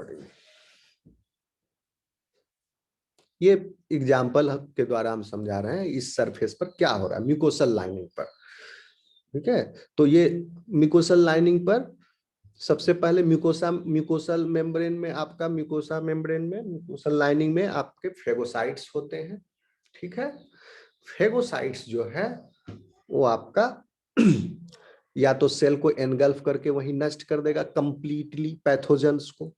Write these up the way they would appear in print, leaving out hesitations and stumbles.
Recording. ये example के द्वारा हम समझा रहे हैं इस सरफेस पर क्या हो रहा है, म्यूकोसल लाइनिंग पर। ठीक है, तो ये म्यूकोसल लाइनिंग पर सबसे पहले म्यूकोसल मेम्ब्रेन में आपका म्यूकोसल लाइनिंग में आपके फेगोसाइट्स होते हैं। ठीक है, फेगोसाइट्स जो है वो आपका या तो सेल को एनगल्फ करके वही नष्ट कर देगा कंप्लीटली पैथोजेंस को।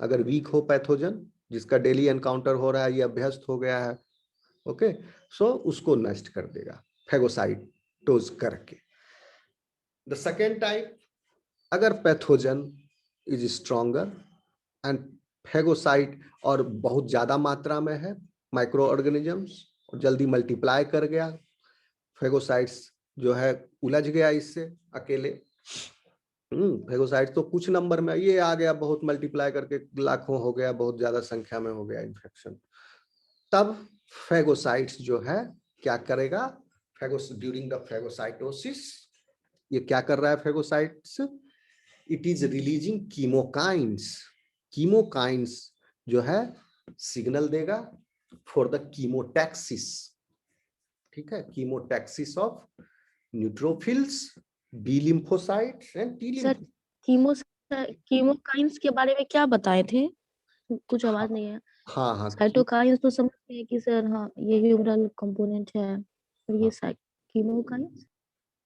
अगर वीक हो पैथोजन जिसका डेली एनकाउंटर हो रहा है, ये अभ्यस्त हो गया है, ओके, सो उसको नष्ट कर देगा फेगोसाइटोज करके। द सेकेंड टाइप, अगर pathogen is stronger and phagocyte और बहुत ज्यादा मात्रा में है, माइक्रो ऑर्गेनिजम्स जल्दी मल्टीप्लाई कर गया, फेगोसाइट्स जो है उलझ गया इससे अकेले, फेगोसाइट तो कुछ नंबर में, ये आ गया बहुत मल्टीप्लाई करके लाखों हो गया, बहुत ज्यादा संख्या में हो गया इन्फेक्शन, तब फेगोसाइट्स जो है क्या करेगा, ड्यूरिंग द फेगोसाइटोसिस ये क्या कर रहा है phagocytes, it is releasing chemokines. Chemokines जो है सिग्नल देगा फॉर द कीमोटैक्सिस। ठीक है, chemotaxis of neutrophils, B lymphocytes and T sir chemokines के बारे में क्या बताए थे? कुछ आवाज नहीं है। हाँ हाँ, साइटोकाइंस तो समझते हैं कि सर हाँ ये ह्यूमरल कंपोनेंट है, और ये कीमोकाइंस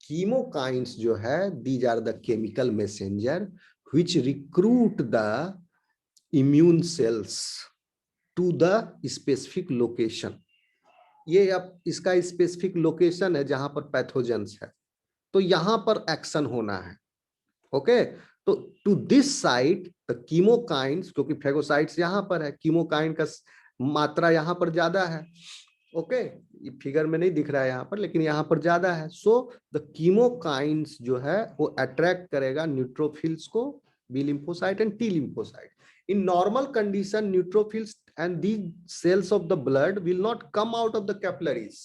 कीमोकाइंस जो है these are the chemical messenger which recruit the immune cells to the specific location. ये अब इसका स्पेसिफिक लोकेशन है जहां पर पैथोजेंस है, तो यहां पर एक्शन होना है। ओके, तो to this site the chemokines, क्योंकि फेगोसाइट्स यहां पर है, कीमोकाइन का मात्रा यहां पर ज्यादा है। ओके, ये फिगर में नहीं दिख रहा है यहाँ पर, लेकिन यहाँ पर ज्यादा है। सो द कीमोकाइंस जो है वो अट्रैक्ट करेगा न्यूट्रोफिल्स को, B lymphocyte and T lymphocyte. In normal condition neutrophils and these cells of the blood will not come out of the capillaries,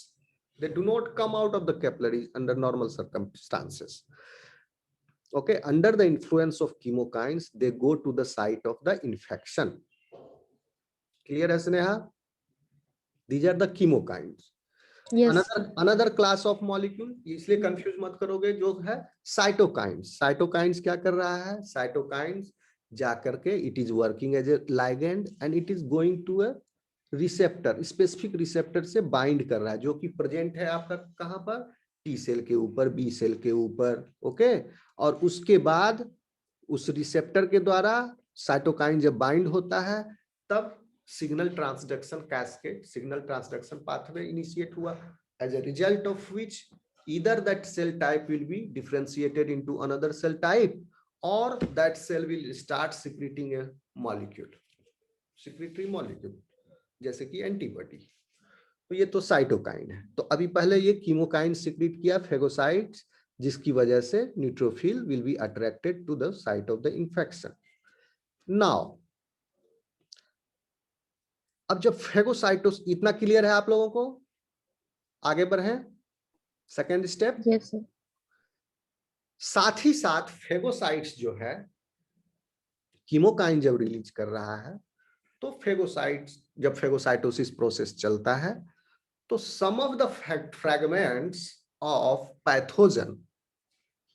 they do not come out of the capillaries under normal circumstances. Okay, under the influence of chemokines they go to the site of the infection. Clear है Sneha? These are the chemokines. Yes another class of molecule, इसलिए confuse मत करोगे, जो है cytokines. Cytokines क्या कर रहा है, साइटोकाइंस जाकर के it is working as a ligand and it is going to a receptor, specific receptor से बाइंड कर रहा है, जो कि प्रेजेंट है आपका कहां पर, टी सेल के ऊपर, बी सेल के ऊपर। ओके, और उसके बाद उस रिसेप्टर के द्वारा साइटोकाइन जब बाइंड होता है तब signal transduction cascade, signal transduction pathway initiate हुआ, as a result of which either that cell type will be differentiated into another cell type or that cell will start secreting a molecule, secretory molecule, जैसे कि antibody. तो ये तो cytokine है। तो अभी पहले ये कीमोकाइन सिक्रीट किया फेगोसाइट्स, जिसकी वजह से neutrophil will be attracted to the site of the infection. Now अब जब फेगोसाइटोस, इतना क्लियर है आप लोगों को, आगे बढ़े सेकेंड स्टेप। यस सर साथ ही साथ फेगोसाइट्स जो है कीमोकाइन जब रिलीज कर रहा है, तो फेगोसाइट्स, जब फेगोसाइटोसिस प्रोसेस चलता है तो some of the fragments of pathogen,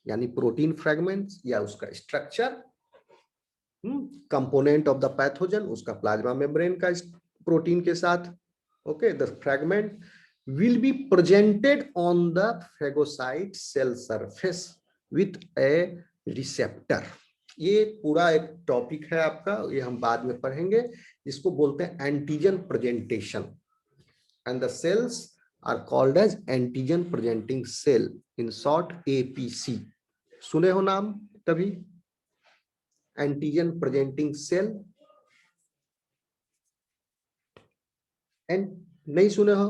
यानी प्रोटीन फ्रैगमेंट्स या उसका structure, component of the pathogen, उसका प्लाज्मा मेम्ब्रेन का प्रोटीन के साथ, okay, the fragment will be presented on the phagocyte cell surface with a receptor. ये पूरा एक टॉपिक है आपका, ये हम बाद में पढ़ेंगे। इसको बोलते हैं antigen presentation, and the cells are called as antigen presenting cell, in short APC। सुने हो नाम तभी, एंटीजन प्रेजेंटिंग सेल, एंड नहीं सुने हो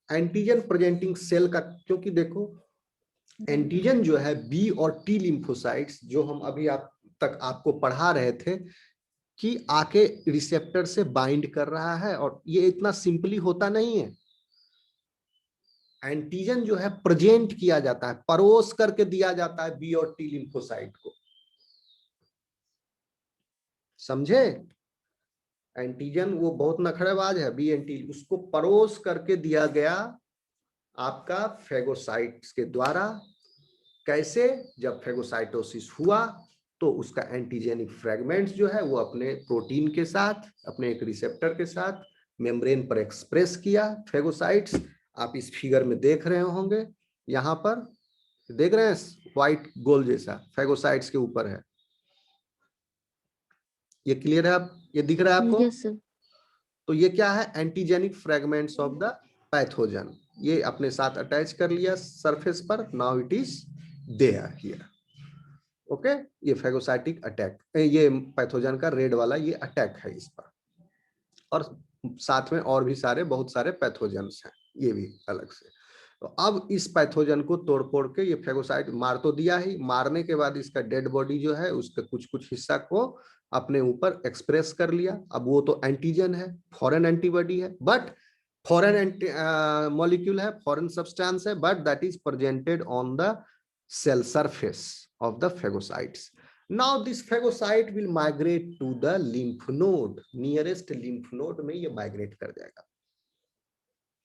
एंटीजन प्रेजेंटिंग सेल का, क्योंकि देखो एंटीजन जो है बी और टी लिम्फोसाइट्स, जो हम अभी आप तक आपको पढ़ा रहे थे कि आके रिसेप्टर से बाइंड कर रहा है, और ये इतना सिंपली होता नहीं है। एंटीजन जो है प्रेजेंट किया जाता है, परोस करके दिया जाता है बी और टी लिम्फोसाइट को। समझे? एंटीजन वो बहुत नखरेबाज है, बी एंटी, उसको परोस करके दिया गया आपका फेगोसाइट्स के द्वारा। कैसे? जब फेगोसाइटोसिस हुआ तो उसका एंटीजेनिक फ्रेगमेंट्स जो है वो अपने प्रोटीन के साथ, अपने एक रिसेप्टर के साथ मेम्ब्रेन पर एक्सप्रेस किया फेगोसाइट्स। आप इस फिगर में देख रहे होंगे, यहाँ पर देख रहे हैं व्हाइट गोल जैसा फेगोसाइट्स के ऊपर है। ये क्लियर है? आप ये दिख रहा है आपको? Yes sir. तो ये क्या है? Antigenic fragments of the pathogen. ये अपने साथ अटैच कर लिया सरफेस पर, now it is there here. Okay, ये फेगोसाइटिक अटैक, ये पैथोजन का रेड वाला ये अटैक है इस पर। और साथ में और भी सारे बहुत सारे पैथोजन्स हैं, ये भी अलग से। तो अब इस पैथोजन को तोड़ फोड़ के ये फेगोसाइट मार तो दिया ही, मारने के बाद इसका डेड बॉडी जो है उसके कुछ कुछ हिस्सा को अपने ऊपर एक्सप्रेस कर लिया। अब वो तो एंटीजन है, फॉरेन एंटीबॉडी है, बट फॉरेन मॉलिक्यूल है, फॉरेन सब्सटेंस है, but that is presented on the cell surface of the phagocytes. Now this phagocyte will migrate to the lymph node, nearest lymph node में ये migrate कर जाएगा।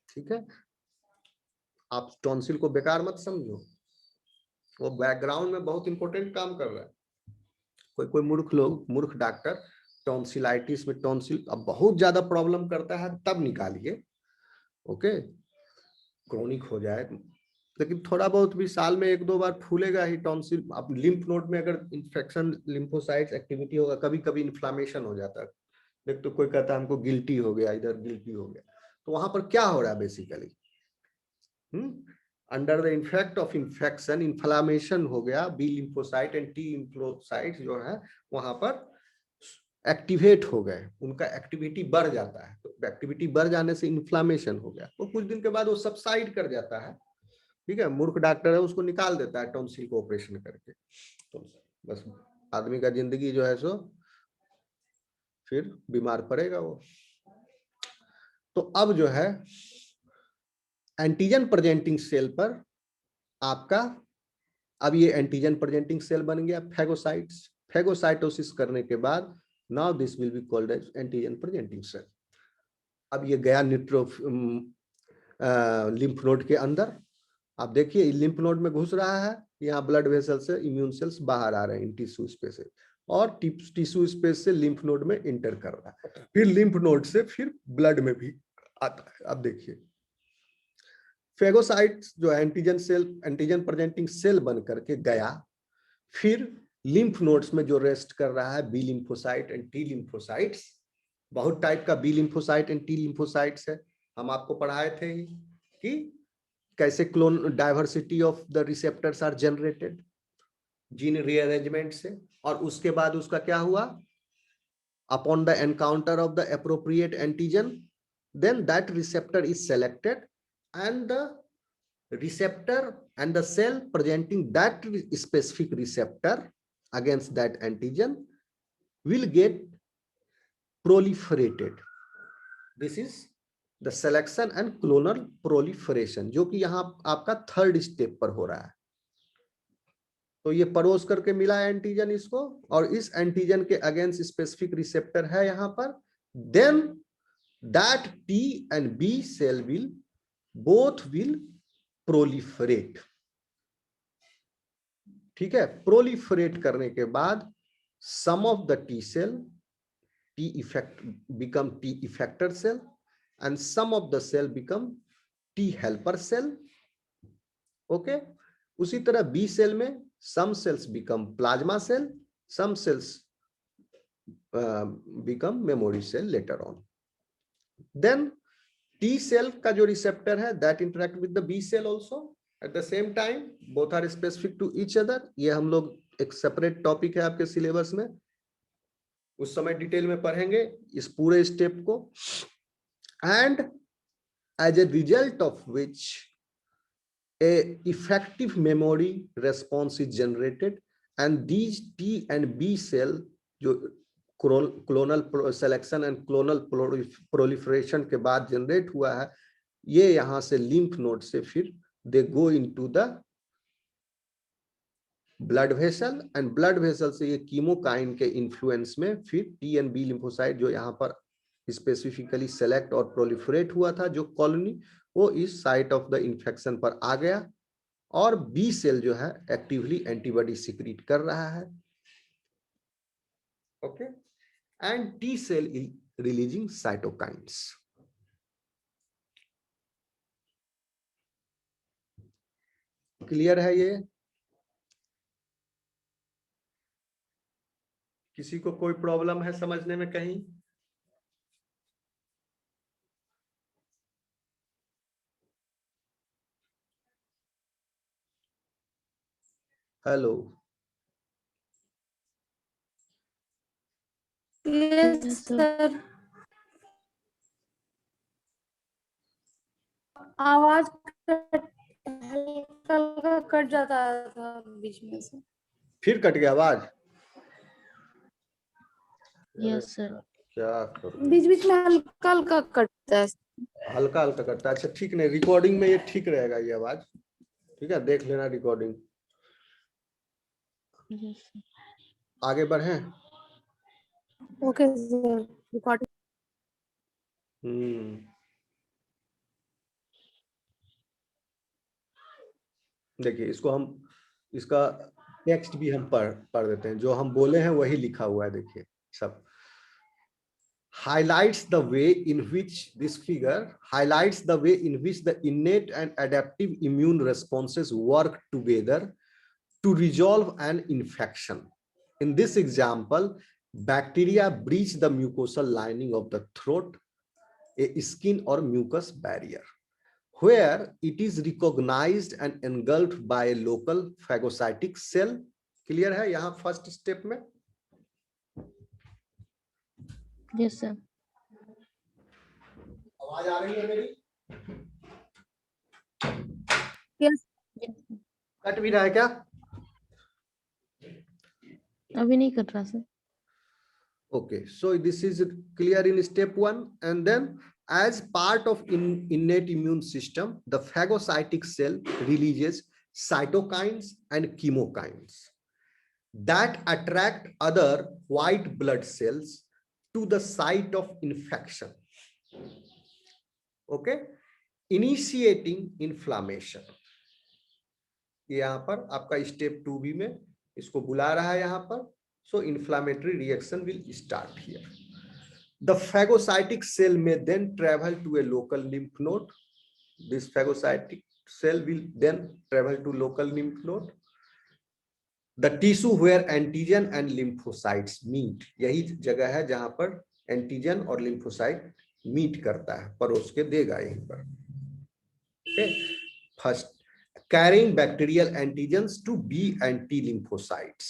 ठीक है, आप टॉन्सिल को बेकार मत समझो, वो बैकग्राउंड में बहुत इंपॉर्टेंट काम कर रहा है। कोई कोई मूर्ख लोग, मूर्ख डॉक्टर टॉन्सिलाइटिस में, टॉन्सिल अब बहुत ज्यादा प्रॉब्लम करता है तब निकालिए, ओके, क्रोनिक हो जाए, लेकिन थोड़ा बहुत भी साल में एक दो बार फूलेगा ही टॉन्सिल। अब लिम्फ नोड में अगर इन्फेक्शन, लिम्फोसाइट्स एक्टिविटी होगा, कभी कभी इन्फ्लामेशन हो जाता है। देख तो कोई कहता है हमको गिल्टी हो गया, इधर गिल्टी हो गया, तो वहां पर क्या हो रहा है basically? Under the effect of infection inflammation हो गया, B lymphocyte and T lymphocyte जो है वहां पर एक्टिवेट हो गए, उनका एक्टिविटी बढ़ जाता है। तो एक्टिविटी बढ़ जाने से इन्फ्लामेशन हो गया, तो कुछ दिन के बाद वो सबसाइड कर जाता है। ठीक है, मूर्ख डॉक्टर है उसको निकाल देता है टॉन्सिल को ऑपरेशन करके, तो बस आदमी का जिंदगी जो है सो फिर बीमार पड़ेगा वो। तो अब जो है एंटीजन प्रेजेंटिंग सेल पर आपका, अब ये एंटीजन प्रेजेंटिंग सेल बन गया फेगोसाइट्स। फेगोसाइटोसिस करने के बाद now this will be called as antigen presenting cell. अब ये गया लिम्फ नोड के अंदर। आप देखिए लिम्फ नोड में घुस रहा है, यहाँ ब्लड वेसल से इम्यून सेल्स बाहर आ रहे हैं इन टिश्यू स्पेस से, और टिश्यू स्पेस से लिम्फ नोड में इंटर कर रहा है, फिर लिम्फ नोड से फिर ब्लड में भी आता है। अब देखिए फेगोसाइट्स जो antigen cell, antigen presenting cell बन करके गया, फिर लिम्फ नोड्स में जो रेस्ट कर रहा है B lymphocyte and T lymphocytes. बहुत टाइप का B lymphocyte and T lymphocytes है, हम आपको पढ़ाए थे कि कैसे clone diversity of the receptors are generated gene rearrangement से। और उसके बाद उसका क्या हुआ? Upon the encounter of the appropriate antigen, then that receptor is selected and the receptor and the cell presenting that specific receptor against that antigen will get proliferated. This is the selection and clonal proliferation, जो कि यहाँ आपका third step पर हो रहा है। तो ये परोस करके मिला एंटीजन इसको, और इस एंटीजन के अगेंस्ट स्पेसिफिक रिसेप्टर है यहाँ पर, then that T and B cell will both will proliferate। ठीक है, प्रोलिफरेट करने के बाद some of the T cell T effect become T effector cell and some of the cell become T helper cell. Okay, उसी तरह B cell में some cells become plasma cell, some cells become memory cell later on. Then T cell का जो receptor है that interact with the B cell also at the same time, both are specific to each other। ये हम लोग एक separate topic है आपके syllabus में, उस समय डिटेल में पढ़ेंगे इस पूरे स्टेप को। And as a result of which a effective memory response is generated and these T and B cell जो clonal selection and clonal proliferation के बाद जनरेट हुआ है, ये यहां से लिम्फ नोड से फिर they go into the blood vessel, and blood vessel से ये कीमोकाइन के इन्फ्लुएंस में फिर टी एंड बी लिम्फोसाइट जो यहाँ पर स्पेसिफिकली सेलेक्ट और प्रोलिफरेट हुआ था जो कॉलोनी, वो इस साइट ऑफ द इंफेक्शन पर आ गया, और बी सेल जो है एक्टिवली एंटीबॉडी सिक्रीट कर रहा है, okay, and T cell releasing cytokines. Clear है ये? किसी को कोई प्रॉब्लम है समझने में कहीं? Hello, Yes, yes sir. Sir. आवाज हल्का हल्का कट जाता था बीच में से। फिर कट गया आवाज? Yes, sir. क्या करूं, बीच बीच में हल्का हल्का कटता है। हल्का हल्का कटता है। अच्छा ठीक नहीं, रिकॉर्डिंग में ये ठीक रहेगा ये आवाज, ठीक है, देख लेना रिकॉर्डिंग। Yes, sir. आगे बढ़े। Okay sir, recording. देखिए इसको हम, इसका टेक्स्ट भी हम पढ़ देते हैं, जो हम बोले हैं वही लिखा हुआ है, देखिए सब। highlights the way in which this figure highlights the way in which the innate and adaptive immune responses work together to resolve an infection. In this example, bacteria breach the mucosal lining of the throat, a skin or mucus barrier, where it is recognized and engulfed by a local phagocytic cell. Clear है यहाँ first step में? Yes, sir. आवाज आ रही है मेरी? Yes Yes, sir. Cut भी रहा है क्या? अभी नहीं कट रहा sir. Okay, so this is clear in step 1, and then as part of innate immune system, the phagocytic cell releases cytokines and chemokines that attract other white blood cells to the site of infection, okay, initiating inflammation. यहाँ पर आपका step 2B में इसको बुला रहा है यहाँ पर, so inflammatory reaction will start here. The phagocytic cell may then travel to a local lymph node. This phagocytic cell will then travel to local lymph node, the tissue where antigen and lymphocytes meet. यही जगह है जहां पर antigen और lymphocyte meet करता है, परोस के देगा यहीं पर। Okay, first carrying bacterial antigens to B and T lymphocytes.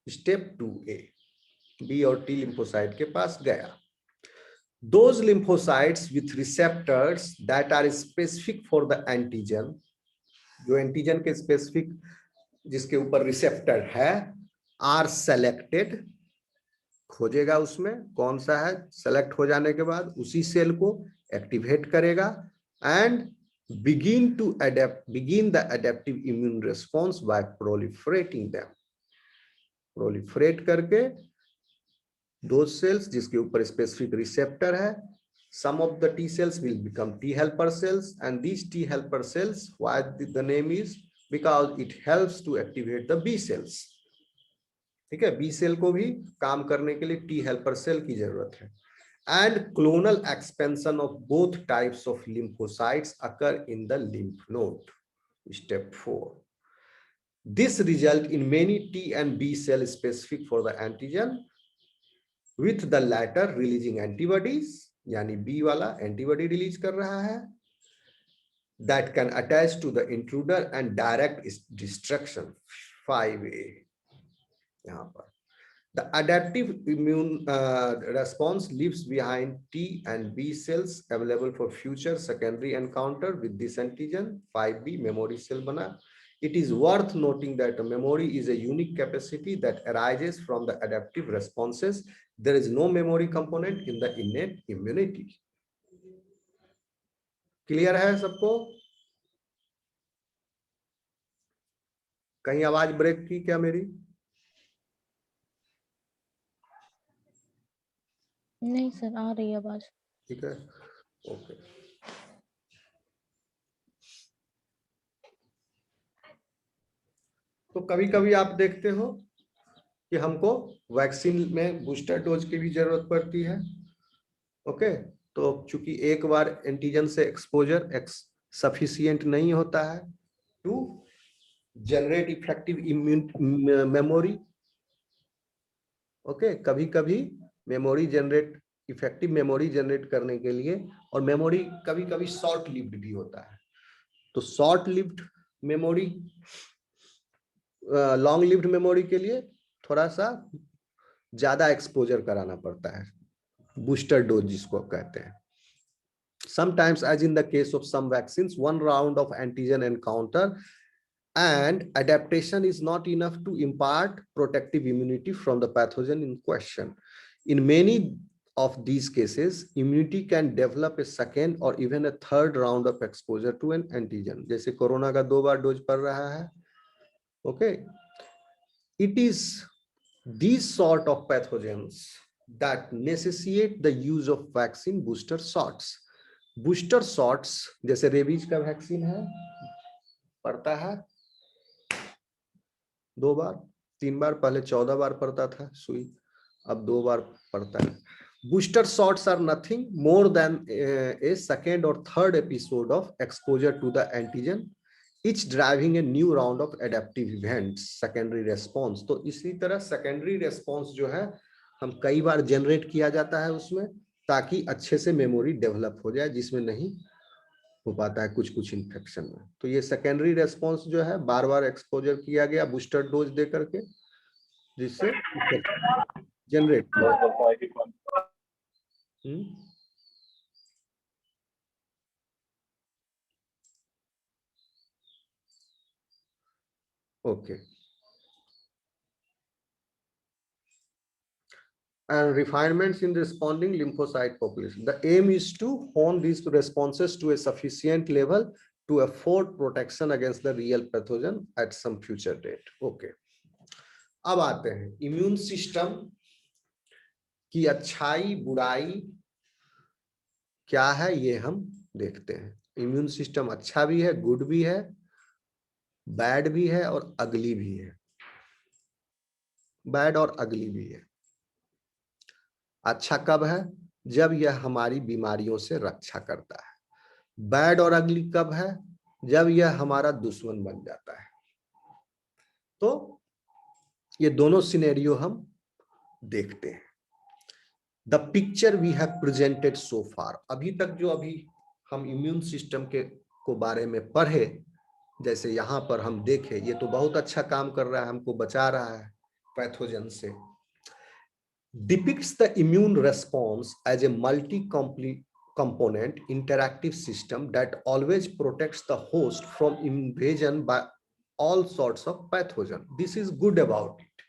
Step 2A, B और T lymphocyte के पास गया. Those lymphocytes with receptors that are specific for the antigen, जो एंटीजन के स्पेसिफिक जिसके ऊपर रिसेप्टर है, are selected, खोजेगा उसमें कौन सा है, सेलेक्ट हो जाने के बाद उसी सेल को एक्टिवेट करेगा and begin the adaptive immune response by proliferating them. proliferate करके those cells जिसके ऊपर स्पेसिफिक रिसेप्टर है, some of the T cells will become T helper cells, and these T helper cells, why the name is because it helps to activate the B cells. ठीक है, B cell को भी काम करने के लिए T helper cell की जरूरत है. And clonal expansion of both types of lymphocytes occur in the lymph node. Step 4. This result in many T and B cell specific for the antigen, with the latter releasing antibodies, यानी B वाला antibody release कर रहा है, that can attach to the intruder and direct its destruction. 5A यहाँ पर the adaptive immune response leaves behind T and B cells available for future secondary encounter with this antigen. 5B memory cell बना. It is worth noting that memory is a unique capacity that arises from the adaptive responses. There is no memory component in the innate immunity. Clear है सबको? कहीं आवाज break की क्या मेरी? नहीं sir, आ रही है आवाज। ठीक है, ओके। तो कभी कभी आप देखते हो कि हमको वैक्सीन में बूस्टर डोज की भी जरूरत पड़ती है। ओके, तो चूंकि एक बार एंटीजन से एक्सपोजर सफिशिएंट नहीं होता है to generate effective immune memory. Okay, कभी कभी memory generate effective memory generate करने के लिए, और मेमोरी कभी कभी शॉर्ट लिव्ड भी होता है, तो short lived memory long lived memory के लिए थोड़ा सा ज्यादा एक्सपोजर कराना पड़ता है, बूस्टर डोज जिसको कहते हैं। Sometimes, as in the case of some vaccines, one round of antigen encounter and adaptation is not enough to impart protective immunity from the pathogen in question. In many of these cases, immunity can develop a second or even a third round of exposure to an antigen. जैसे corona का 2 बार dose पड़ रहा है। Okay, it is these sort of pathogens that necessitate the use of vaccine booster shots. Booster shots जैसे rabies का vaccine है, पड़ता है 2 बार 3 बार, पहले 14 बार पड़ता था सुई, अब 2 बार पड़ता है। Booster shots are nothing more than a second और third episode of exposure to the antigen, each driving a new round of adaptive events secondary response. तो इसी तरह सेकेंडरी रेस्पॉन्स जो है हम कई बार जनरेट किया जाता है उसमें, ताकि अच्छे से मेमोरी डेवलप हो जाए, जिसमें नहीं हो पाता है कुछ कुछ इन्फेक्शन में। तो ये सेकेंडरी रेस्पॉन्स जो है बार बार एक्सपोजर किया गया बूस्टर डोज दे करके, जिससे जनरेट किया। Okay, and refinements in responding lymphocyte population. The aim is to hone these responses to a sufficient level to afford protection against the real pathogen at some future date. Okay. अब आते हैं immune system की अच्छाई बुराई क्या है, ये हम देखते हैं। इम्यून सिस्टम अच्छा भी है, गुड भी है, बैड भी है और अगली भी है। बैड और अगली भी है। अच्छा कब है? जब यह हमारी बीमारियों से रक्षा करता है। बैड और अगली कब है? जब यह हमारा दुश्मन बन जाता है। तो ये दोनों सिनेरियो हम देखते हैं। The picture we have presented so far, अभी तक जो अभी हम इम्यून सिस्टम के को बारे में पढ़े, जैसे यहाँ पर हम देखें, ये तो बहुत अच्छा काम कर रहा है, हमको बचा रहा है पैथोजन से। depicts the immune response as a multi-component interactive system that always protects the host from invasion by all sorts of pathogen. This is good about it,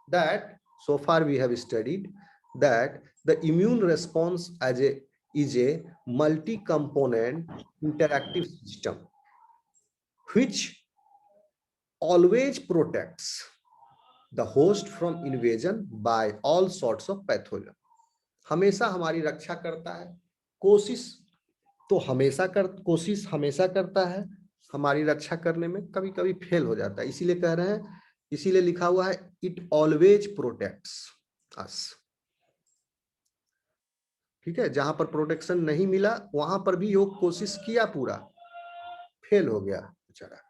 that so far we have studied that the immune response is a multi-component interactive system which always protects the host from invasion by all sorts of pathogen. हमेशा हमारी रक्षा करता है। कोशिश हमेशा करता है हमारी रक्षा करने में, कभी कभी फेल हो जाता है, इसीलिए कह रहे हैं, इसीलिए लिखा हुआ है इट ऑलवेज प्रोटेक्ट्स अस। ठीक है, जहां पर प्रोटेक्शन नहीं मिला वहां पर भी योग कोशिश किया, पूरा फेल हो गया बेचारा।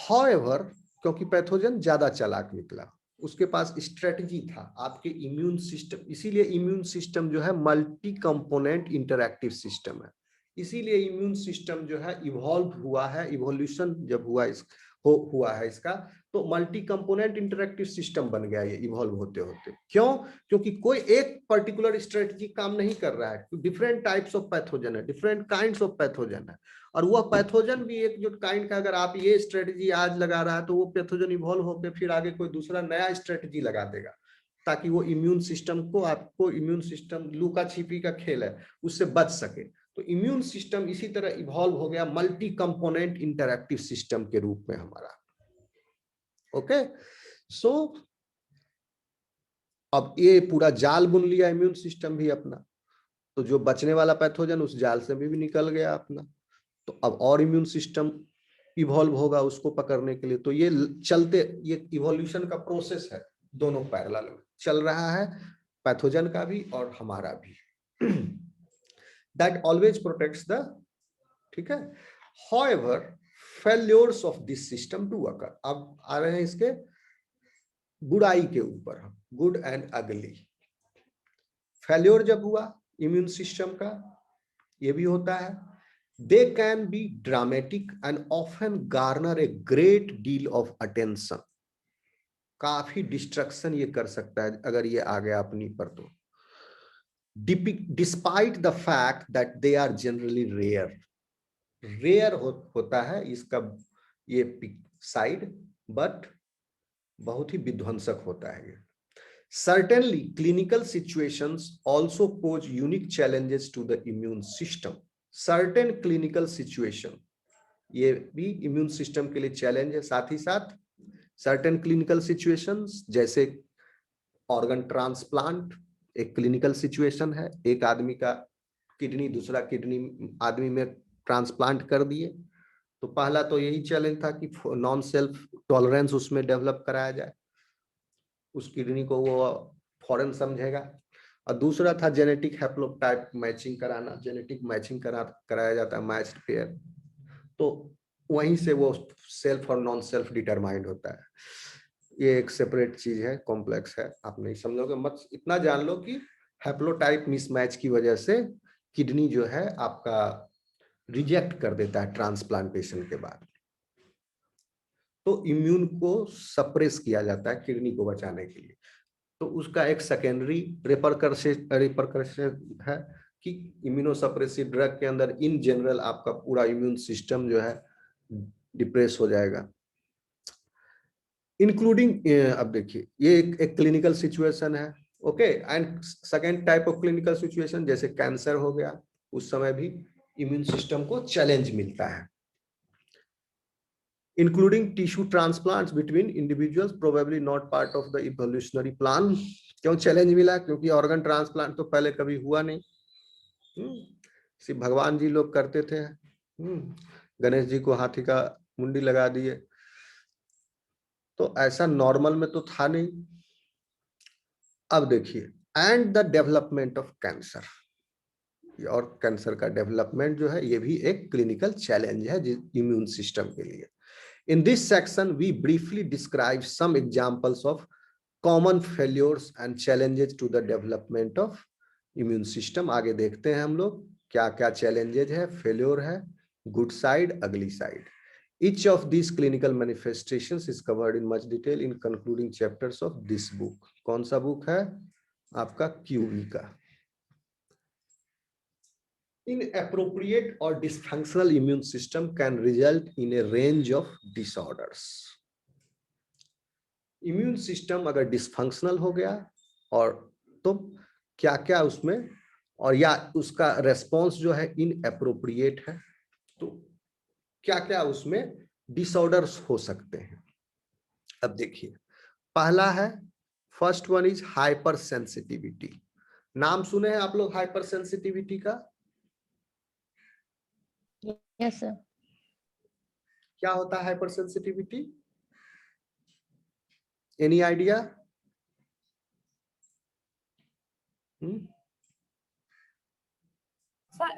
However, क्योंकि पैथोजन ज्यादा चालाक निकला, उसके पास स्ट्रेटजी था आपके इम्यून सिस्टम, इसीलिए इम्यून सिस्टम जो है मल्टी कंपोनेंट इंटरैक्टिव सिस्टम है। इसीलिए इम्यून सिस्टम जो है इवॉल्व हुआ है, इवोल्यूशन जब हुआ है इसका, तो मल्टी कंपोनेंट इंटरैक्टिव सिस्टम बन गया ये इवॉल्व होते होते। क्यों? क्योंकि कोई एक पर्टिकुलर स्ट्रेटजी काम नहीं कर रहा है, डिफरेंट टाइप्स ऑफ पैथोजन है, डिफरेंट काइंड्स ऑफ पैथोजन है, और वह पैथोजन भी एक जो काइंड का, अगर आप ये स्ट्रेटजी आज लगा रहा है तो वो पैथोजन इवॉल्व होकर फिर आगे कोई दूसरा नया स्ट्रेटजी लगा देगा, ताकि वो इम्यून सिस्टम को, आपको इम्यून सिस्टम लुका छिपी का खेल है, उससे बच सके। तो इम्यून सिस्टम इसी तरह इवॉल्व हो गया मल्टी कंपोनेंट इंटरैक्टिव सिस्टम के रूप में हमारा। ओके, सो अब ये पूरा जाल बुन लिया इम्यून सिस्टम भी अपना, तो जो बचने वाला पैथोजन उस जाल से भी निकल गया अपना, तो अब और इम्यून सिस्टम इवॉल्व होगा उसको पकड़ने के लिए। तो ये चलते, ये इवोल्यूशन का प्रोसेस है, दोनों पैरेलल में चल रहा है, पैथोजन का भी और हमारा भी। दैट ऑलवेज प्रोटेक्ट्स द, ठीक है। However, failures of this system do occur. अब आ रहे हैं इसके बुराई के ऊपर, गुड एंड अगली। फेल्योर जब हुआ इम्यून सिस्टम का, ये भी होता है, they can be dramatic and often Garner a great deal of attention. काफी डिस्ट्रक्शन ये कर सकता है अगर ये आ गया अपनी पर तो, despite the fact that they are generally rare होता है इसका ये साइड, बट बहुत ही विध्वंसक होता है ये। Certainly, clinical situations also pose unique challenges to the immune system. Certain clinical situation, ये भी इम्यून सिस्टम के लिए चैलेंज है। साथ ही साथ certain clinical situations जैसे ऑर्गन ट्रांसप्लांट एक क्लिनिकल सिचुएशन है, एक आदमी का किडनी दूसरा किडनी आदमी में ट्रांसप्लांट कर दिए, तो पहला तो यही चैलेंज था कि नॉन सेल्फ टॉलरेंस उसमें डेवलप कराया जाए, उस किडनी को वो फॉरेन समझेगा, और दूसरा था जेनेटिक हैप्लोटाइप मैचिंग कराना, जेनेटिक मैचिंग कराया जाता है मैच्ड पेयर, तो वहीं से वो सेल्फ और नॉन सेल्फ डिटरमाइंड होता है। ये एक सेपरेट चीज है, कॉम्प्लेक्स है, आप नहीं समझोगे, मत इतना जान लो कि हैप्लोटाइप मिसमैच की वजह से किडनी जो है आपका रिजेक्ट कर देता है ट्रांसप्लांटेशन के बाद, तो इम्यून को सप्रेस किया जाता है किडनी को बचाने के लिए। तो उसका एक सेकेंडरी रिपरकशन है कि इम्यूनोसप्रेसिव ड्रग के अंदर इन जनरल आपका पूरा इम्यून सिस्टम जो है डिप्रेस हो जाएगा, इंक्लूडिंग, अब देखिए ये एक क्लिनिकल सिचुएशन है, okay. And second type of clinical situation जैसे कैंसर हो गया, उस समय भी इम्यून सिस्टम को चैलेंज मिलता है, including tissue transplants between individuals, probably not part of the evolutionary plan. क्यों चैलेंज मिला? क्योंकि ऑर्गन ट्रांसप्लांट तो पहले कभी हुआ नहीं, सिर्फ भगवान जी लोग करते थे, गणेश जी को हाथी का मुंडी लगा दिए, तो ऐसा नॉर्मल में तो था नहीं। अब देखिए, and the development of cancer, और कैंसर का डेवलपमेंट जो है ये भी एक क्लिनिकल चैलेंज है इम्यून सिस्टम के लिए। In this section, we briefly describe some examples of common failures and challenges to the development of immune system. आगे देखते हैं हम लोग क्या क्या challenges है, failure है, good side, ugly side. Each of these clinical manifestations is covered in much detail in concluding chapters of this book. कौन सा book है? आपका QE का। Inappropriate or dysfunctional immune system can result in a range of disorders. Immune system अगर dysfunctional हो गया और तो क्या क्या उसमें, और या उसका रेस्पॉन्स जो है इनएप्रोप्रिएट है, तो क्या क्या उसमें डिसऑर्डर्स हो सकते हैं। अब देखिए, पहला है, first one is hyper sensitivity. नाम सुने हैं आप लोग हाइपर सेंसिटिविटी का? Yes sir. क्या होता है hyper sensitivity? Any idea?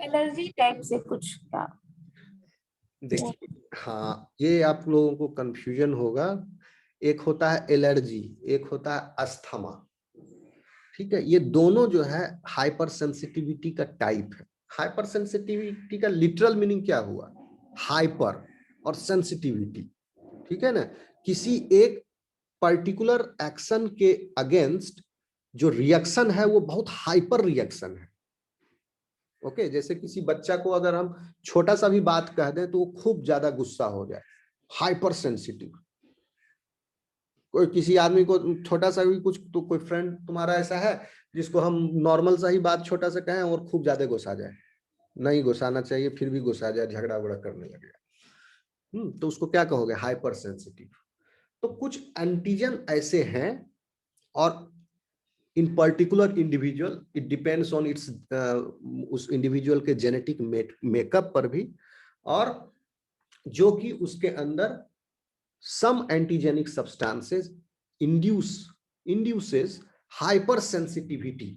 Allergy type से कुछ का? देखिए, हाँ, ये आप लोगों को कंफ्यूजन होगा, एक होता है एलर्जी, एक होता है अस्थमा, ठीक है। ये दोनों जो है हाइपर सेंसिटिविटी का टाइप है। हाइपर सेंसिटिविटी का लिटरल मीनिंग क्या हुआ? हाइपर और सेंसिटिविटी, ठीक है ना, किसी एक पर्टिकुलर एक्शन के अगेंस्ट जो रिएक्शन है वो बहुत हाइपर रिएक्शन है, ओके। जैसे किसी बच्चा को अगर हम छोटा सा भी बात कह दें तो वो खूब ज्यादा गुस्सा हो जाए, हाइपर सेंसिटिव। कोई किसी आदमी को छोटा सा भी कुछ, तो कोई फ्रेंड तुम्हारा ऐसा है जिसको हम नॉर्मल सा ही बात छोटा सा कहें और खूब ज्यादा गुस्सा जाए, नहीं गुस्साना चाहिए फिर भी गुस्सा जाए, झगड़ा वगड़ा करने लगेगा, तो उसको क्या कहोगे? Hyper sensitive. तो कुछ एंटीजन ऐसे हैं, और in particular individual it depends on its, उस इंडिविजुअल के जेनेटिक मेकअप पर भी, और जो कि उसके अंदर some antigenic substances induces hyper sensitivity.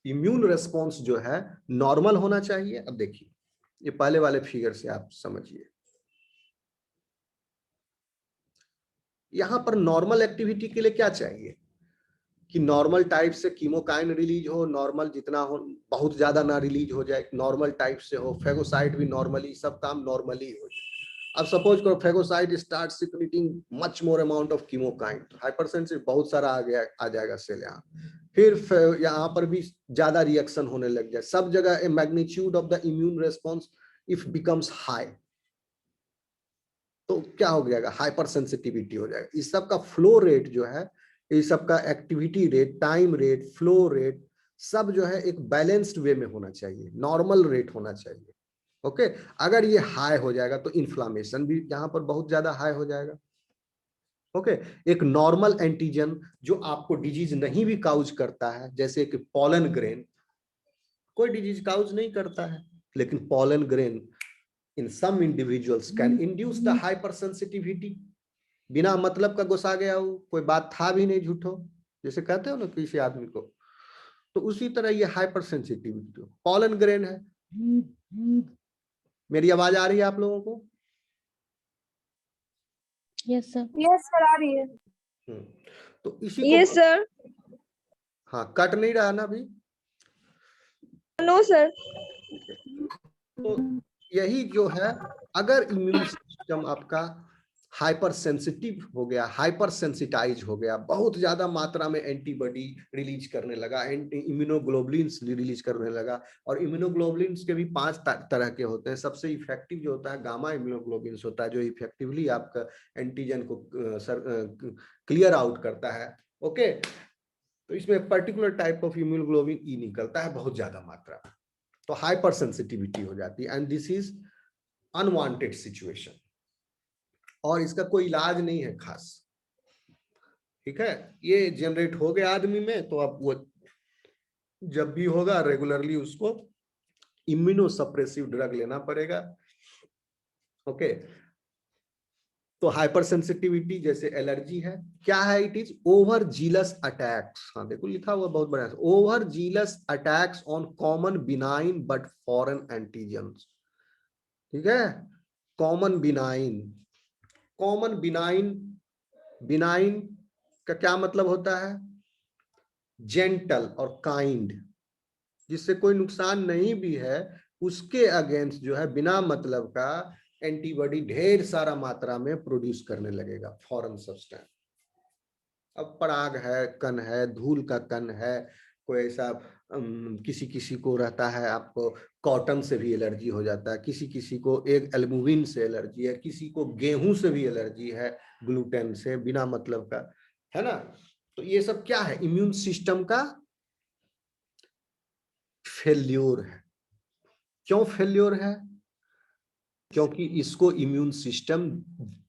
Immune response जो है नॉर्मल होना चाहिए। अब देखिए ये पहले वाले फिगर से आप समझिए, यहां पर नॉर्मल एक्टिविटी के लिए क्या चाहिए कि नॉर्मल टाइप से कीमोकाइन रिलीज हो, नॉर्मल जितना हो, बहुत ज्यादा ना रिलीज हो जाए, नॉर्मल टाइप से हो, फेगोसाइट भी नॉर्मली, सब काम नॉर्मली हो जाए। अब सपोज करो phagocyte start secreting much more amount of कीमोकाइन, तो हाइपरसेंसिटिव बहुत सारा आ जाएगा सेल यहाँ, फिर यहाँ पर भी ज्यादा रिएक्शन होने लग जाए, सब जगह a magnitude of the immune response if becomes high, तो क्या हो जाएगा, हाइपर सेंसिटिविटी हो जाएगा। इस सब का फ्लो रेट जो है, इस सब का activity rate, time rate, flow rate, सब जो है एक बैलेंस्ड वे में होना चाहिए, नॉर्मल रेट होना चाहिए। ओके, अगर ये हाई हो जाएगा तो इन्फ्लामेशन भी यहाँ पर बहुत ज्यादा हाई हो जाएगा। ओके, एक नॉर्मल एंटीजन जो आपको डिजीज नहीं भी काउज करता है, जैसे कि पॉलन ग्रेन, कोई डिजीज काउज नहीं करता है, लेकिन pollen grain in some individuals can induce the hypersensitivity। बिना मतलब का गुस्सा गया हो, कोई बात था भी नहीं, झूठो जैसे कहते हो ना किसी आदमी को, तो उसी तरह ये हाइपर सेंसिटिविटी पॉलन ग्रेन है। मेरी आवाज आ रही है आप लोगों को? Yes sir. यस सर, आ रही है। तो इसी को यस सर। हाँ, कट नहीं रहा ना अभी? No sir. तो यही जो है, अगर इम्यून सिस्टम आपका हाइपर सेंसिटिव हो गया, हाइपर सेंसिटाइज हो गया, बहुत ज्यादा मात्रा में एंटीबॉडी रिलीज करने लगा, इम्यूनोग्लोबुलिन्स रिलीज करने लगा, और इम्यूनोग्लोबुलिन्स के भी 5 तरह के होते हैं। सबसे इफेक्टिव जो होता है गामा इम्यूनोग्लोबुलिन्स होता है, जो इफेक्टिवली आपका एंटीजन को क्लियर आउट करता है। ओके, तो इसमें particular type of immunoglobulin E निकलता है बहुत ज्यादा मात्रा में, तो हाइपर सेंसिटिविटी हो जाती है, and this is unwanted situation, और इसका कोई इलाज नहीं है खास। ठीक है, ये जनरेट हो गया आदमी में, तो अब वो जब भी होगा रेगुलरली उसको इम्यूनोसप्रेसिव ड्रग लेना पड़ेगा। ओके, तो हाइपर सेंसिटिविटी जैसे एलर्जी है, क्या है, it is over jealous attacks. हाँ देखो लिखा हुआ बहुत बड़ा, over jealous attacks on common benign but foreign antigens. ठीक है, common benign, common benign, benign का क्या मतलब होता है, जेंटल और काइंड, जिससे कोई नुकसान नहीं भी है, उसके अगेंस्ट जो है बिना मतलब का एंटीबॉडी ढेर सारा मात्रा में प्रोड्यूस करने लगेगा, फॉरेन सब्सटेंस। अब पराग है, कण है, धूल का कण है, कोई ऐसा किसी किसी को रहता है, आपको कॉटन से भी एलर्जी हो जाता है, किसी किसी को एक एल्बुमिन से एलर्जी है, किसी को गेहूं से भी एलर्जी है, ग्लूटेन से, बिना मतलब का, है ना। तो ये सब क्या है, इम्यून सिस्टम का फेल्योर है। क्यों फेल्योर है? क्योंकि इसको immune system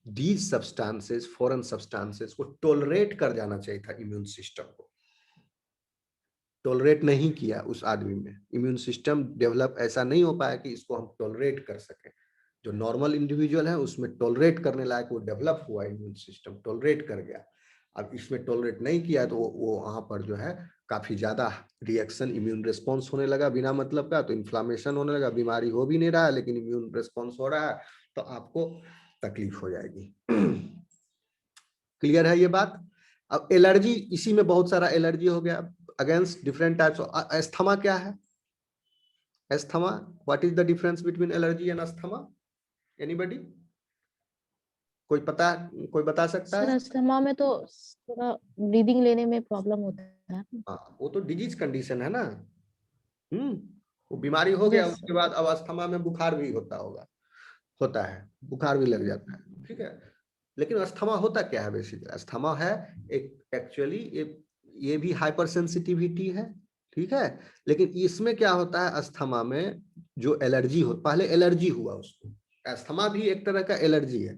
these substances, foreign substances को टॉलरेट कर जाना चाहिए था, इम्यून सिस्टम को टॉलरेट नहीं किया उस आदमी में, इम्यून सिस्टम डेवलप ऐसा नहीं हो पाया कि इसको हम टॉलरेट कर सकें। जो नॉर्मल इंडिविजुअल है उसमें टॉलरेट करने लायक वो डेवलप हुआ, इम्यून सिस्टम टॉलरेट कर गया। अब इसमें टॉलरेट नहीं किया तो वो वहां पर जो है काफी ज्यादा रिएक्शन, इम्यून रिस्पॉन्स होने लगा बिना मतलब का, तो इन्फ्लामेशन होने लगा, बीमारी हो भी नहीं रहा है लेकिन इम्यून रिस्पॉन्स हो रहा है, तो आपको तकलीफ हो जाएगी। क्लियर है ये बात? अब एलर्जी, इसी में बहुत सारा एलर्जी हो गया against different types of. Asthma क्या है? Asthma, what is the difference between allergy and asthma? Anybody? कोई पता, कोई बता सकता सर है? अस्थमा में तो थोड़ा ब्रीदिंग लेने में प्रॉब्लम होता है। हाँ, वो तो डिजीज कंडीशन है ना। वो बीमारी हो गया, यस उसके बाद अब अस्थमा में बुखार भी होता है, बुखार भी लग जाता है। ठीक है, लेकिन अस्थमा होता क्या है बेसिकली? अस्थमा है एक एक्चुअली ये भी हाइपर सेंसिटिविटी है। ठीक है, लेकिन इसमें क्या होता है, अस्थमा में जो एलर्जी हो, पहले एलर्जी हुआ उसको, अस्थमा भी एक तरह का एलर्जी है,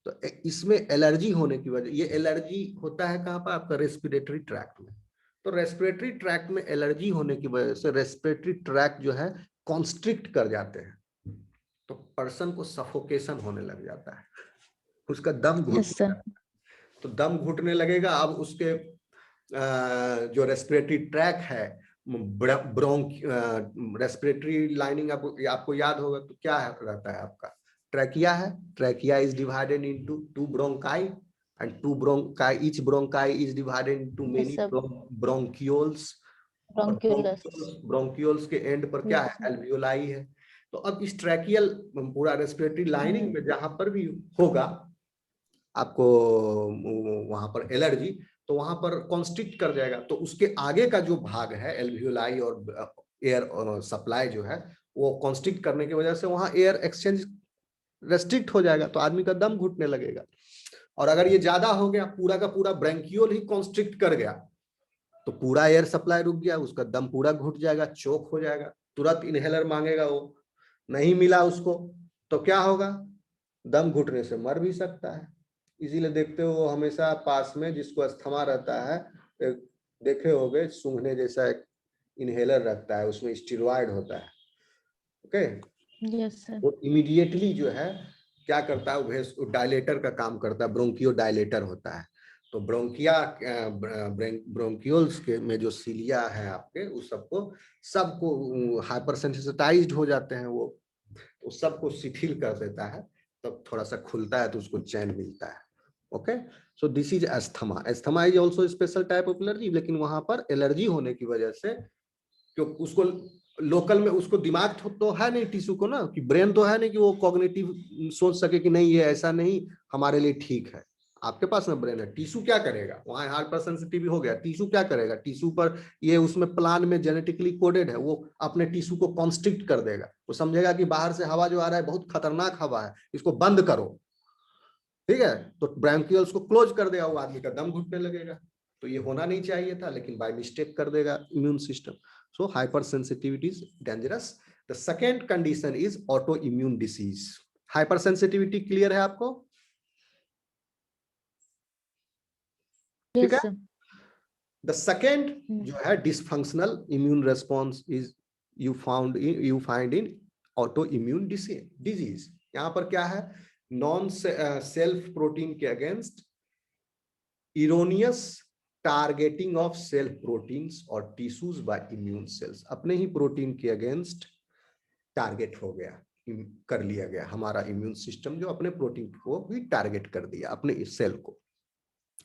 तो इसमें एलर्जी होने की वजह, ये एलर्जी होता है कहाँ पर, आपका रेस्पिरेटरी ट्रैक्ट में। तो रेस्पिरेटरी ट्रैक्ट में एलर्जी होने की वजह से रेस्पिरेटरी ट्रैक्ट जो है कॉन्स्ट्रिक्ट कर जाते हैं, तो पर्सन को सफोकेशन होने लग जाता है, उसका दम घुटने यस सर। लगता है। तो दम घुटने लगेगा, अब उसके जो रेस्पिरेटरी ट्रैक है, रेस्पिरेटरी लाइनिंग आपको याद होगा तो क्या रहता है आपका, ट्रैकिया है। Trachea is divided into two bronchi and two bronchi, each bronchi is divided into Yes, many sir. bronchioles, और Bronchioles. ब्रोंकियोल्स के एंड पर क्या Yes, है, sir. एल्वियोलाई है। तो अब इस ट्रैकियल पूरा रेस्पिरेटरी लाइनिंग में जहां पर भी होगा आपको वहां पर एलर्जी, तो वहां पर कॉन्स्ट्रिक्ट कर जाएगा, तो उसके आगे का जो भाग है एल्वियोलाई और एयर सप्लाई जो है वो कॉन्स्ट्रिक्ट करने की वजह से वहां एयर एक्सचेंज रेस्ट्रिक्ट हो जाएगा, तो आदमी का दम घुटने लगेगा। और अगर ये ज्यादा हो गया, पूरा का पूरा ब्रैंकियोल ही कॉन्स्ट्रिक्ट कर गया, तो पूरा एयर सप्लाई रुक गया, उसका दम पूरा घुट जाएगा, चोक हो जाएगा, तुरंत इनहेलर मांगेगा, वो नहीं मिला उसको तो क्या होगा, दम घुटने से मर भी सकता है। इसीलिए देखते हो हमेशा पास में जिसको अस्थमा रहता है, देखे होगे सूंघने जैसा एक इनहेलर रखता है, उसमें स्टेरॉइड होता है। Okay, Yes, sir. वो इमीडिएटली जो है क्या करता है, वो डायलेटर का काम करता है, ब्रोंकियो डायलेटर होता है। तो ब्रोंकियोल्स के में जो सीलिया है आपके, उस सबको हाइपर सेंसिटाइज्ड हो जाते हैं, वो उस सबको शिथिल कर देता है, तब थोड़ा सा खुलता है तो उसको चैन मिलता है। Okay, so this is asthma. Asthma is also special type of allergy, लेकिन वहां पर एलर्जी होने की वजह से, क्योंकि उसको लोकल में उसको दिमाग तो है नहीं टिश्यू को ना, कि ब्रेन तो है नहीं कि वो कॉग्निटिव सोच सके कि नहीं ये ऐसा नहीं हमारे लिए ठीक है। आपके पास ना ब्रेन है, टिश्यू क्या करेगा, वहां हाइपर सेंसिटिव हो गया, टिश्यू क्या करेगा, टिश्यू पर ये उसमें प्लान में जेनेटिकली कोडेड है, वो अपने टिश्यू को कॉन्स्ट्रिक्ट कर देगा, वो समझेगा कि बाहर से हवा जो आ रहा है बहुत खतरनाक हवा है, इसको बंद करो, ठीक है, तो ब्रैंकियल्स को क्लोज कर देगा, वो आदमी का दम घुटने लगेगा। तो ये होना नहीं चाहिए था, लेकिन बाय मिस्टेक कर देगा immune system. So hyper sensitivity is dangerous. The second condition is auto immune disease. Hyper sensitivity clear है आपको, ठीक Yes, है। sir. द सेकेंड जो है dysfunctional immune response is you find in auto immune disease. यहां पर क्या है, नॉन सेल्फ प्रोटीन के against erroneous targeting of self proteins और टिश्यूज बाय इम्यून सेल्स। अपने ही प्रोटीन के अगेंस्ट टारगेट हो गया, कर लिया गया, हमारा इम्यून सिस्टम जो अपने प्रोटीन को भी टारगेट कर दिया, अपने सेल को,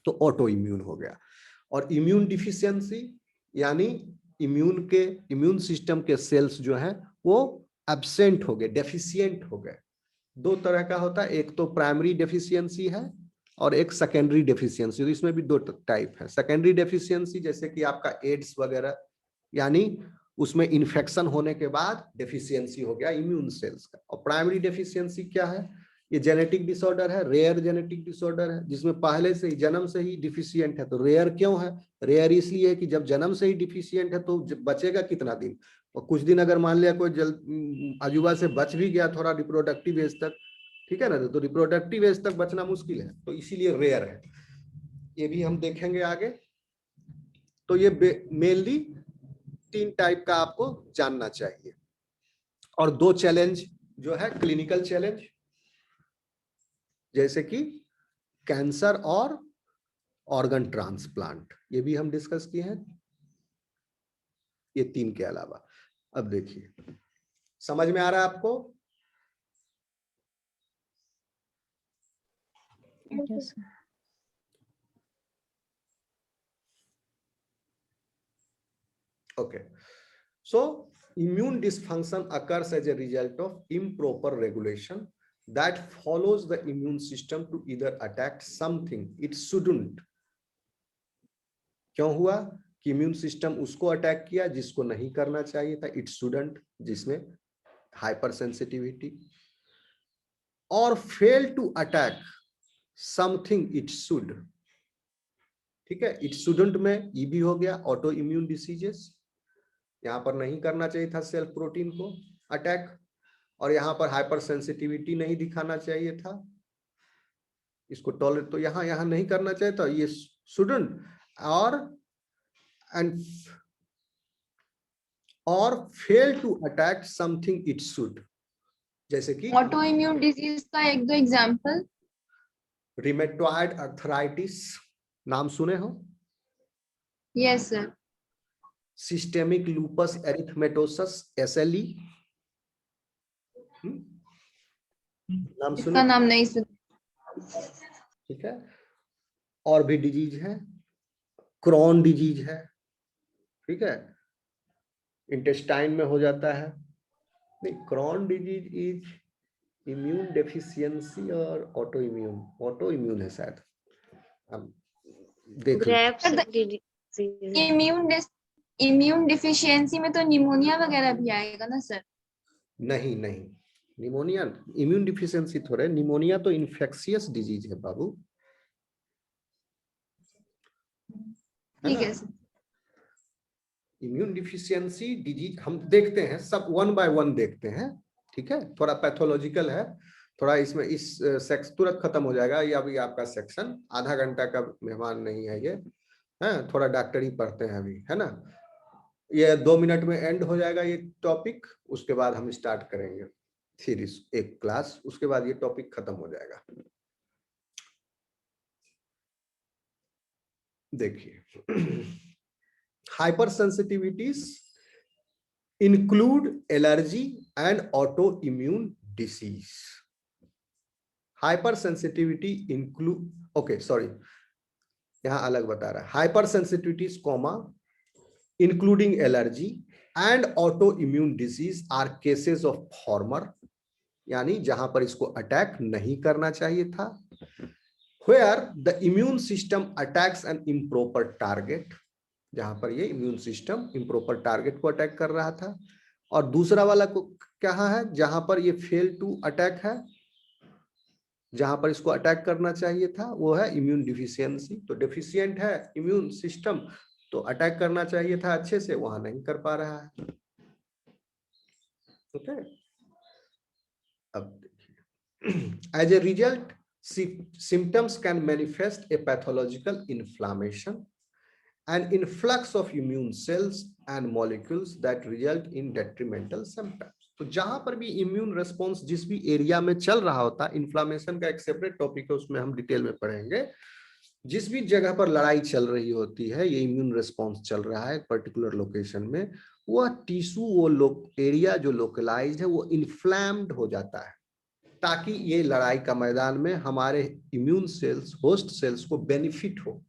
तो ऑटो इम्यून हो गया। और इम्यून डिफिशियंसी यानी इम्यून सिस्टम के सेल्स जो हैं वो एब्सेंट हो गए, डेफिशिएंट हो गए। दो तरह का होता है, एक तो प्राइमरी डेफिशिएंसी है और एक सेकेंडरी डेफिशिएंसी। तो इसमें भी दो टाइप है। सेकेंडरी डेफिशिएंसी जैसे कि आपका एड्स वगैरह, यानी उसमें इन्फेक्शन होने के बाद डेफिशिएंसी हो गया इम्यून सेल्स का। और प्राइमरी डेफिशिएंसी क्या है, ये जेनेटिक डिसऑर्डर है, रेयर जेनेटिक डिसऑर्डर है, जिसमें पहले से ही जन्म से ही डिफिशिएंट है। तो रेयर क्यों है, रेयर इसलिए है कि जब जन्म से ही डिफिशिएंट है तो बचेगा कितना दिन, और कुछ दिन अगर मान लिया कोई अजूबा से बच भी गया थोड़ा रिप्रोडक्टिव एज तक, ठीक है ना, तो रिप्रोडक्टिव एज तक बचना मुश्किल है, तो इसीलिए रेयर है। ये भी हम देखेंगे आगे। तो ये मेनली 3 टाइप का आपको जानना चाहिए। और 2 चैलेंज जो है क्लिनिकल चैलेंज, जैसे कि कैंसर और ऑर्गन ट्रांसप्लांट, ये भी हम डिस्कस किए हैं। ये 3 के अलावा अब देखिए, समझ में आ रहा है आपको? Yes, sir. Okay, so immune dysfunction occurs as a result of improper regulation that follows the immune system to either attack something it shouldn't। क्यों हुआ कि इम्यून सिस्टम उसको अटैक किया जिसको नहीं करना चाहिए था, इट शुडंट, जिसमें हाइपर सेंसिटिविटी, और fail to attack something it should. ठीक है, इट शुडंट में ई भी हो गया, ऑटो इम्यून डिसीजेस, यहाँ पर नहीं करना चाहिए था सेल्फ प्रोटीन को अटैक, और यहाँ पर हाइपर सेंसिटिविटी नहीं दिखाना चाहिए था, इसको टॉलरेट तो यहाँ नहीं करना चाहिए था, ये shouldn't और fail to attack something it should, जैसे कि ऑटो इम्यून डिजीज का एक दो एग्जांपल। रिमेटॉइड आर्थराइटिस, नाम सुने हो? Yes sir. Systemic lupus erythematosus SLE, नाम सुने? इसका नाम नहीं सुना। ठीक है, और भी डिजीज है, क्रॉन डिजीज है, ठीक है, इंटेस्टाइन में हो जाता है। नहीं, Crohn disease is immune deficiency और ऑटो इम्यून है शायद, अब देख लो। इम्यून डिफिशियंसी में तो निमोनिया वगैरह भी आएगा ना सर? नहीं, निमोनिया इम्यून डिफिशियंसी थोड़े, निमोनिया तो इन्फेक्शियस डिजीज है बाबू। ठीक है सर। इम्यून डिफिशियंसी डिजीज हम देखते हैं, सब वन बाय वन देखते हैं, ठीक है। थोड़ा पैथोलॉजिकल है, थोड़ा इसमें इस सेक्स तुरंत खत्म हो जाएगा, ये अभी आपका सेक्शन आधा घंटा का मेहमान नहीं है ये, है थोड़ा डॉक्टरी पढ़ते हैं अभी, है ना। ये 2 मिनट में एंड हो जाएगा ये टॉपिक, उसके बाद हम स्टार्ट करेंगे फिर इस एक क्लास, उसके बाद ये टॉपिक खत्म हो जाएगा। देखिए, hypersensitivities include allergy and autoimmune disease. Hypersensitivity include, okay sorry, यहां अलग बता रहा है, hypersensitivities comma including allergy and autoimmune disease are cases of former, यानी जहां पर इसको अटैक नहीं करना चाहिए था, where the immune system attacks an improper target, जहां पर ये इम्यून सिस्टम इम्प्रॉपर टारगेट को अटैक कर रहा था। और दूसरा वाला को क्या है, जहां पर ये फेल टू अटैक है, जहां पर इसको अटैक करना चाहिए था वो है इम्यून डिफिशियंसी। तो डेफिशिएंट है इम्यून सिस्टम, तो अटैक करना चाहिए था अच्छे से, वहां नहीं कर पा रहा है। ओके, अब देखिए, as a result symptoms can manifest a pathological inflammation, an influx of immune cells and molecules that result in detrimental symptoms। तो जहां पर भी इम्यून रिस्पॉन्स जिस भी एरिया में चल रहा होता, इन्फ्लामेशन का एक सेपरेट टॉपिक है, उसमें हम डिटेल में पढ़ेंगे। जिस भी जगह पर लड़ाई चल रही होती है, ये इम्यून रिस्पॉन्स चल रहा है पर्टिकुलर लोकेशन में, वह टिश्यू, वो एरिया जो लोकलाइज्ड है, वो इन्फ्लैम्ड हो जाता है, ताकि ये लड़ाई का मैदान में हमारे इम्यून सेल्स, होस्ट सेल्स को बेनिफिट हो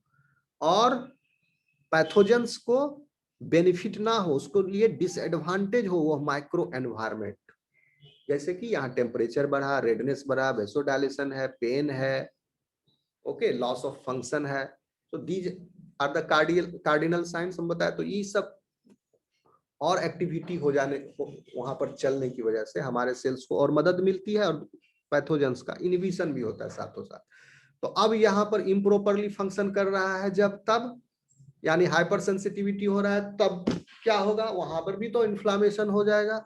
और पैथोजेंस को बेनिफिट ना हो, उसको लिए डिसएडवांटेज हो वो माइक्रो एनवायरनमेंट। जैसे कि यहाँ टेम्परेचर बढ़ा, रेडनेस बढ़ा, वेसोडाइलेशन है, पेन है, ओके, लॉस ऑफ फंक्शन है। तो these are the cardinal science हम बताए। तो ये सब और एक्टिविटी हो जाने, वहां पर चलने की वजह से हमारे सेल्स को और मदद मिलती है और पैथोजेंस का इनहिबिशन भी होता है साथों साथ। तो अब यहाँ पर इम्प्रॉपरली फंक्शन कर रहा है जब तब, यानी हाइपर सेंसिटिविटी हो रहा है तब क्या होगा, वहां पर भी तो इन्फ्लामेशन हो जाएगा।